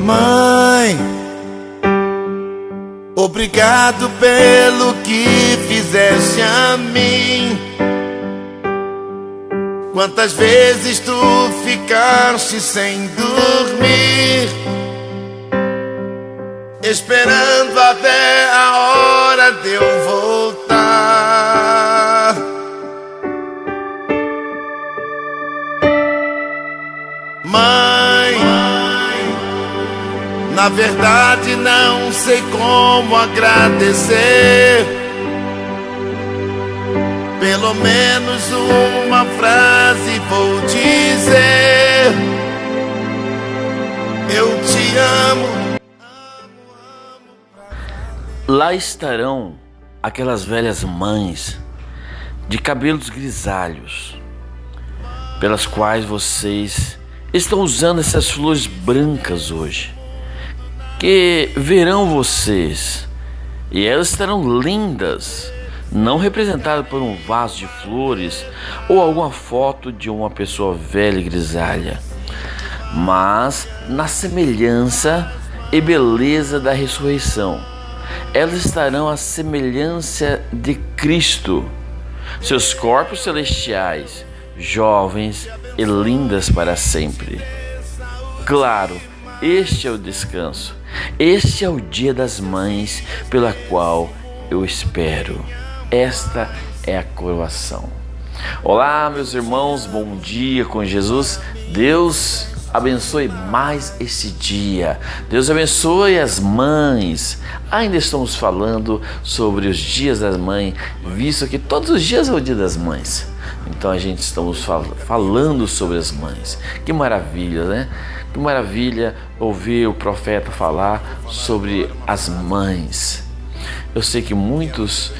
Mãe, obrigado pelo que fizeste a mim. Quantas vezes tu ficaste sem dormir, esperando até a hora de eu voltar. Mãe, na verdade não sei como agradecer. Pelo menos uma frase vou dizer: eu te amo. Lá estarão aquelas velhas mães de cabelos grisalhos, pelas quais vocês estão usando essas flores brancas hoje, que verão vocês, e elas estarão lindas, não representadas por um vaso de flores ou alguma foto de uma pessoa velha e grisalha, mas na semelhança e beleza da ressurreição. Elas estarão à semelhança de Cristo, seus corpos celestiais, jovens e lindas para sempre. Claro, este é o descanso, este é o dia das mães pela qual eu espero. Esta é a coroação. Olá, meus irmãos, bom dia com Jesus. Deus abençoe mais esse dia. Deus abençoe as mães. Ainda estamos falando sobre os dias das mães, visto que todos os dias é o dia das mães. Então a gente estamos falando sobre as mães. Que maravilha, né? Que maravilha ouvir o profeta falar sobre as mães. Eu sei que muitos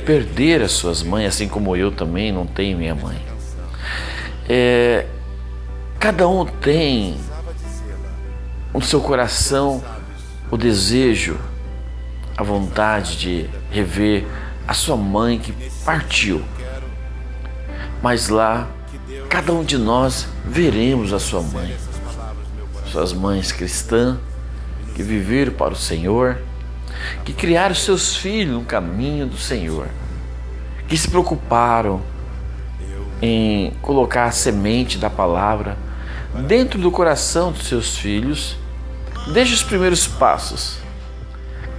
perderam as suas mães, assim como eu também não tenho minha mãe. Cada um tem no seu coração o desejo, a vontade de rever a sua mãe que partiu. Mas lá, cada um de nós veremos a sua mãe, suas mães cristãs que viveram para o Senhor, que criaram seus filhos no caminho do Senhor, que se preocuparam em colocar a semente da palavra dentro do coração dos seus filhos, desde os primeiros passos,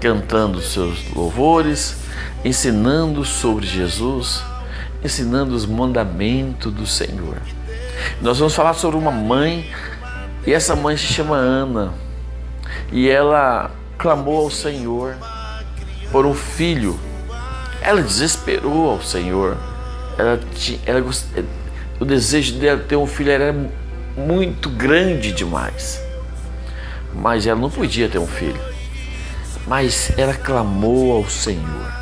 cantando seus louvores, ensinando sobre Jesus, ensinando os mandamentos do Senhor. Nós vamos falar sobre uma mãe, e essa mãe se chama Ana, e ela clamou ao Senhor por um filho. Ela desesperou ao Senhor. O desejo dela ter um filho era muito grande demais, mas ela não podia ter um filho. Mas ela clamou ao Senhor,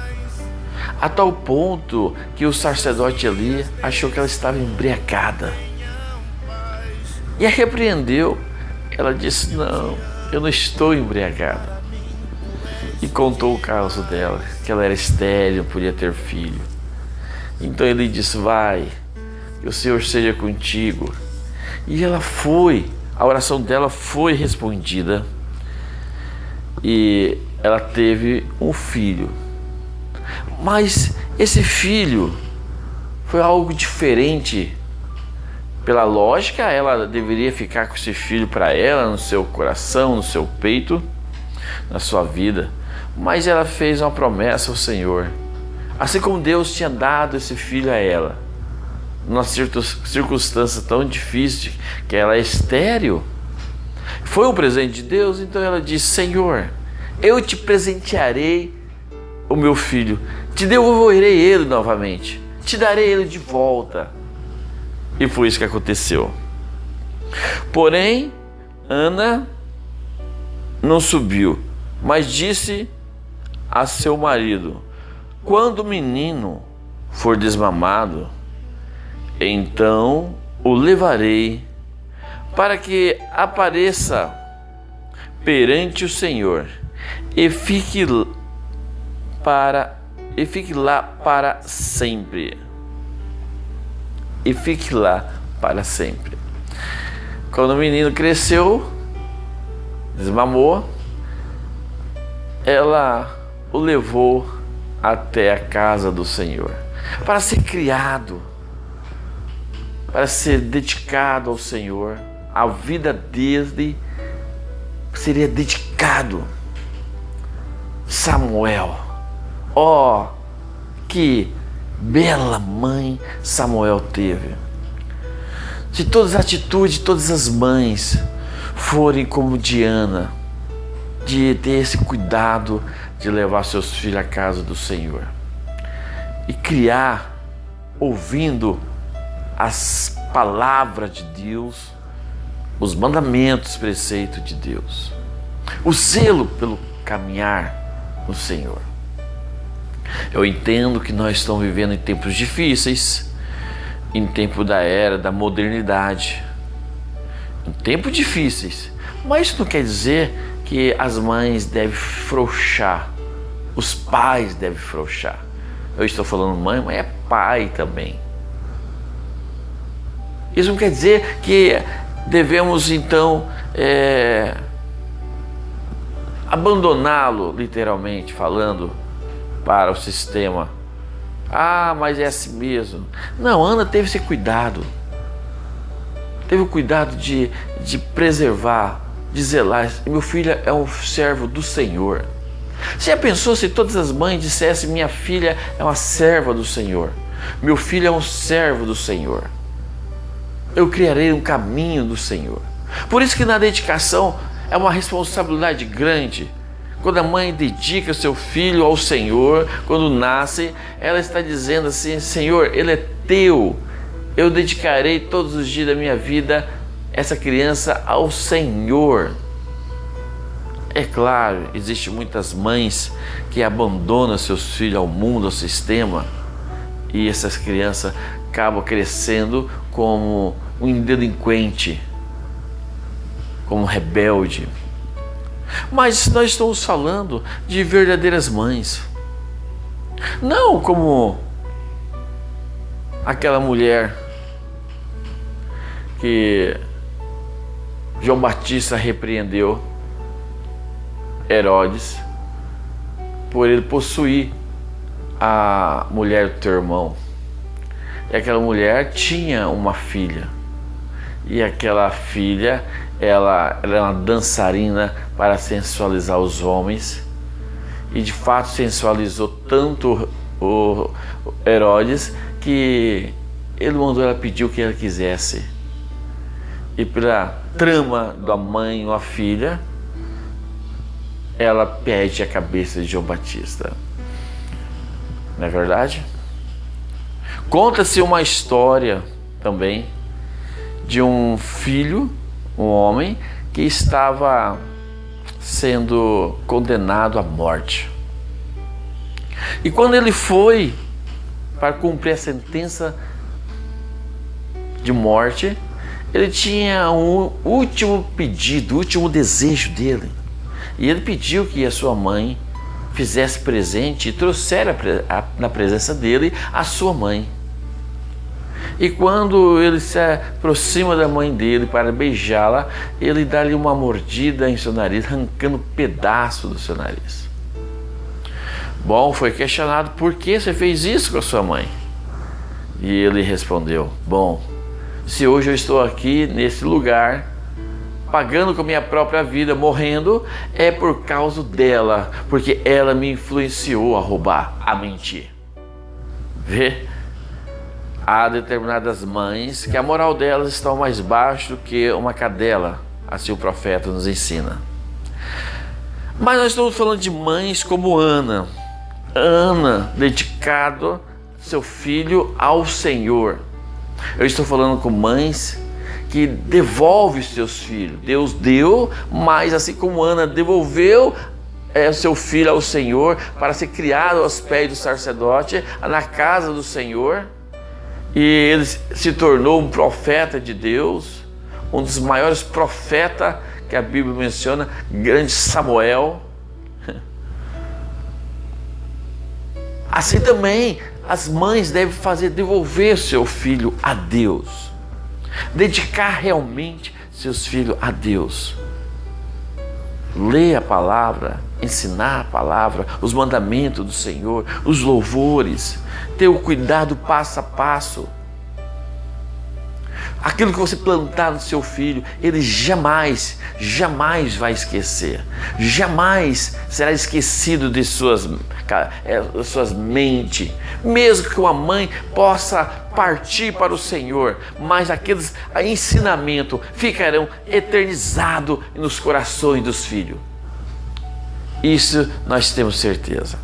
a tal ponto que o sacerdote ali achou que ela estava embriagada e a repreendeu. Ela disse: não, eu não estou embriagada. E contou o caso dela, que ela era estéril, não podia ter filho. Então ele disse: vai, que o Senhor seja contigo. E ela foi, a oração dela foi respondida, e ela teve um filho. Mas esse filho foi algo diferente. Pela lógica, ela deveria ficar com esse filho para ela, no seu coração, no seu peito, na sua vida. Mas ela fez uma promessa ao Senhor, assim como Deus tinha dado esse filho a ela, numa circunstância tão difícil, que ela é estéril. Foi um presente de Deus. Então ela disse: Senhor, eu te presentearei o meu filho, te devolverei ele novamente, te darei ele de volta. E foi isso que aconteceu. Porém, Ana não subiu, mas disse a seu marido: quando o menino for desmamado, então o levarei para que apareça perante o Senhor e fique lá para sempre. E fique lá para sempre. Quando o menino cresceu, desmamou, ela o levou até a casa do Senhor para ser criado, para ser dedicado ao Senhor. A vida dele seria dedicado. Samuel, que bela mãe Samuel teve. Se todas as atitudes de todas as mães forem como Diana, de ter esse cuidado de levar seus filhos à casa do Senhor e criar ouvindo as palavras de Deus, os mandamentos, preceitos de Deus, o zelo pelo caminhar no Senhor. Eu entendo que nós estamos vivendo em tempos difíceis, em tempo da era da modernidade, em tempos difíceis, mas isso não quer dizer que as mães devem frouxar, os pais devem frouxar. Eu estou falando mãe, mas é pai também. Isso não quer dizer que devemos então abandoná-lo, literalmente falando, para o sistema. Mas é assim mesmo. Não, Ana teve esse cuidado. Teve o cuidado de preservar, de zelar. Meu filho é um servo do Senhor. Você já pensou se todas as mães dissessem: minha filha é uma serva do Senhor, meu filho é um servo do Senhor, eu criarei um caminho do Senhor. Por isso que na dedicação é uma responsabilidade grande. Quando a mãe dedica seu filho ao Senhor, quando nasce, ela está dizendo assim: Senhor, ele é teu, eu dedicarei todos os dias da minha vida essa criança ao Senhor. É claro, existem muitas mães que abandonam seus filhos ao mundo, ao sistema, e essas crianças acabam crescendo como um delinquente, como um rebelde. Mas nós estamos falando de verdadeiras mães, não como aquela mulher que João Batista repreendeu Herodes por ele possuir a mulher do teu irmão. E aquela mulher tinha uma filha, e aquela filha ela é uma dançarina para sensualizar os homens, e de fato sensualizou tanto o Herodes que ele mandou ela pedir o que ela quisesse, e pela trama da mãe ou a filha, ela pede a cabeça de João Batista. Não é verdade? Conta-se uma história também de um filho, um homem, que estava sendo condenado à morte. E quando ele foi para cumprir a sentença de morte, ele tinha um último pedido, o último desejo dele. E ele pediu que a sua mãe fizesse presente e trouxera na presença dele a sua mãe. E quando ele se aproxima da mãe dele para beijá-la, ele dá-lhe uma mordida em seu nariz, arrancando um pedaço do seu nariz. Bom, foi questionado: por que você fez isso com a sua mãe? E ele respondeu: bom, se hoje eu estou aqui nesse lugar, pagando com a minha própria vida, morrendo, é por causa dela, porque ela me influenciou a roubar, a mentir. Vê? Há determinadas mães que a moral delas está mais baixo do que uma cadela, assim o profeta nos ensina. Mas nós estamos falando de mães como Ana. Ana, dedicado seu filho ao Senhor. Eu estou falando com mães que devolvem seus filhos. Deus deu, mas assim como Ana devolveu seu filho ao Senhor para ser criado aos pés do sacerdote na casa do Senhor, e ele se tornou um profeta de Deus, um dos maiores profetas que a Bíblia menciona, grande Samuel. Assim também as mães devem devolver seu filho a Deus, dedicar realmente seus filhos a Deus. ler a palavra, ensinar a palavra, os mandamentos do Senhor, os louvores, ter o cuidado passo a passo. Aquilo que você plantar no seu filho, ele jamais vai esquecer. Jamais será esquecido de suas mentes. Mesmo que uma mãe possa partir para o Senhor, mas aqueles ensinamentos ficarão eternizados nos corações dos filhos. Isso nós temos certeza.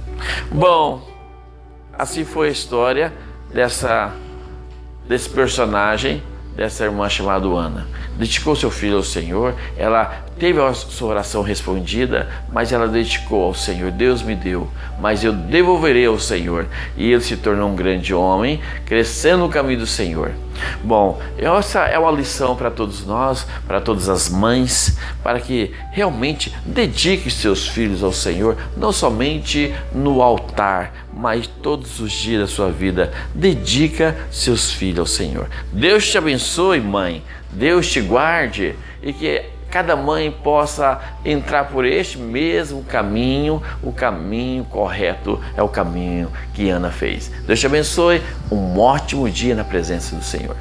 Bom, assim foi a história desse personagem, dessa irmã chamada Ana. Dedicou seu filho ao Senhor, ela teve a sua oração respondida, mas ela dedicou ao Senhor. Deus me deu, mas eu devolverei ao Senhor. E ele se tornou um grande homem, crescendo no caminho do Senhor. Bom, essa é uma lição para todos nós, para todas as mães, para que realmente dedique seus filhos ao Senhor, não somente no altar, mas todos os dias da sua vida. Dedica seus filhos ao Senhor. Deus te abençoe, mãe. Deus te guarde e que cada mãe possa entrar por este mesmo caminho. O caminho correto é o caminho que Ana fez. Deus te abençoe. Um ótimo dia na presença do Senhor.